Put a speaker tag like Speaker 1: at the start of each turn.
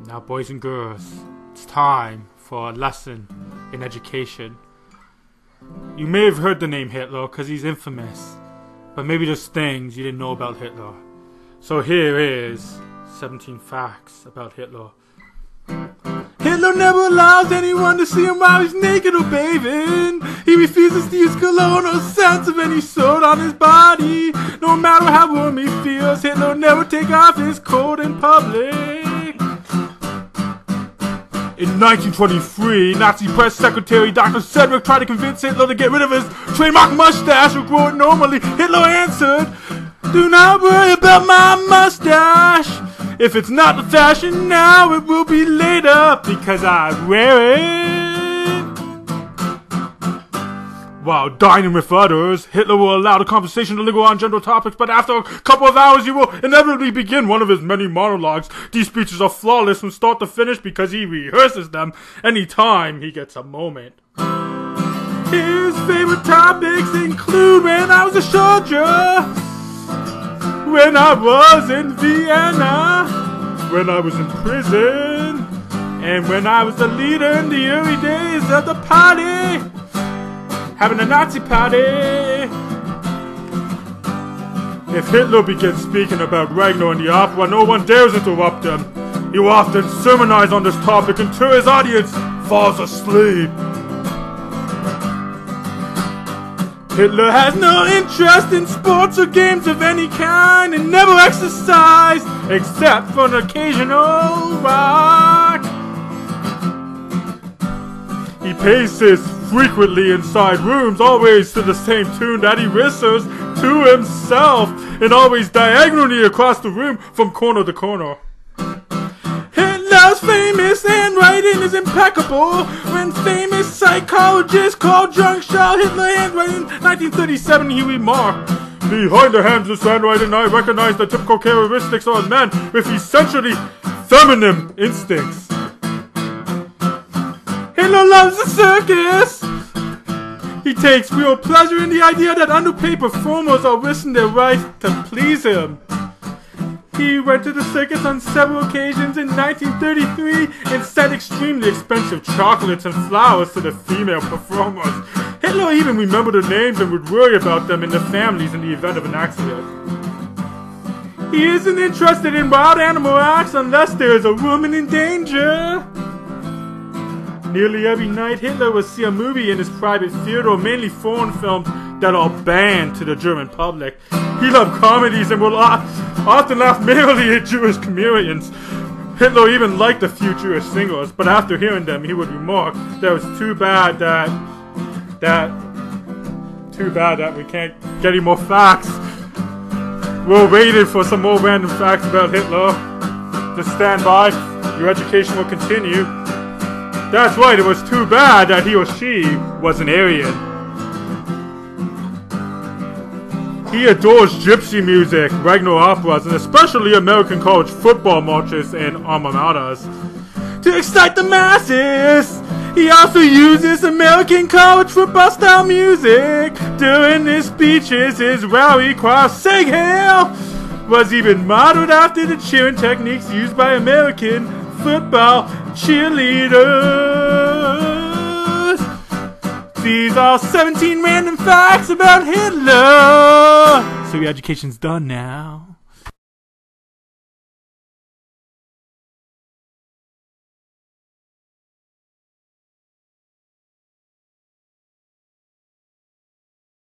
Speaker 1: Now, boys and girls, it's time for a lesson in education. You may have heard the name Hitler because he's infamous, but maybe there's things you didn't know about Hitler. So here is 17 facts about Hitler. Hitler never allows anyone to see him while he's naked or bathing. He refuses to use cologne or scents of any sort on his body. No matter how warm he feels, Hitler never take off his coat in public. In 1923, Nazi press secretary Dr. Cedric tried to convince Hitler to get rid of his trademark mustache or grow it normally. Hitler answered, "Do not worry about my mustache. If it's not the fashion now, it will be later because I wear it." While dining with others, Hitler will allow the conversation to linger on general topics, but after a couple of hours he will inevitably begin one of his many monologues. These speeches are flawless from start to finish because he rehearses them any time he gets a moment. His favorite topics include when I was a soldier, when I was in Vienna, when I was in prison, and when I was a leader in the early days of the party, having a Nazi party. If Hitler begins speaking about Ragnar and the opera, no one dares interrupt him. He will often sermonize on this topic until his audience falls asleep. Hitler has no interest in sports or games of any kind and never exercised except for an occasional walk. He paces frequently inside rooms, always to the same tune that he whistles to himself, and always diagonally across the room from corner to corner. Hitler's famous handwriting is impeccable. When famous psychologists called Jung Shao Hitler handwriting in 1937, he remarked, "Behind the hands of handwriting, I recognize the typical characteristics of a man with essentially feminine instincts." Hitler loves the circus. He takes real pleasure in the idea that underpaid performers are risking their right to please him. He went to the circus on several occasions in 1933 and sent extremely expensive chocolates and flowers to the female performers. Hitler even remembered their names and would worry about them and their families in the event of an accident. He isn't interested in wild animal acts unless there is a woman in danger. Nearly every night, Hitler would see a movie in his private theater, mainly foreign films that are banned to the German public. He loved comedies and would often laugh merrily at Jewish comedians. Hitler even liked a few Jewish singers, but after hearing them, he would remark that it was too bad that we can't get any more facts. We're waiting for some more random facts about Hitler. Just stand by. Your education will continue. That's right, it was too bad that he or she was an Aryan. He adores gypsy music, Ragnar operas, and especially American college football marches and alma maters. To excite the masses, he also uses American college football style music. During his speeches, his rally cry, "Sing Hail!" was even modeled after the cheering techniques used by American football cheerleaders. These are 17 random facts about Hitler. So your education's done now.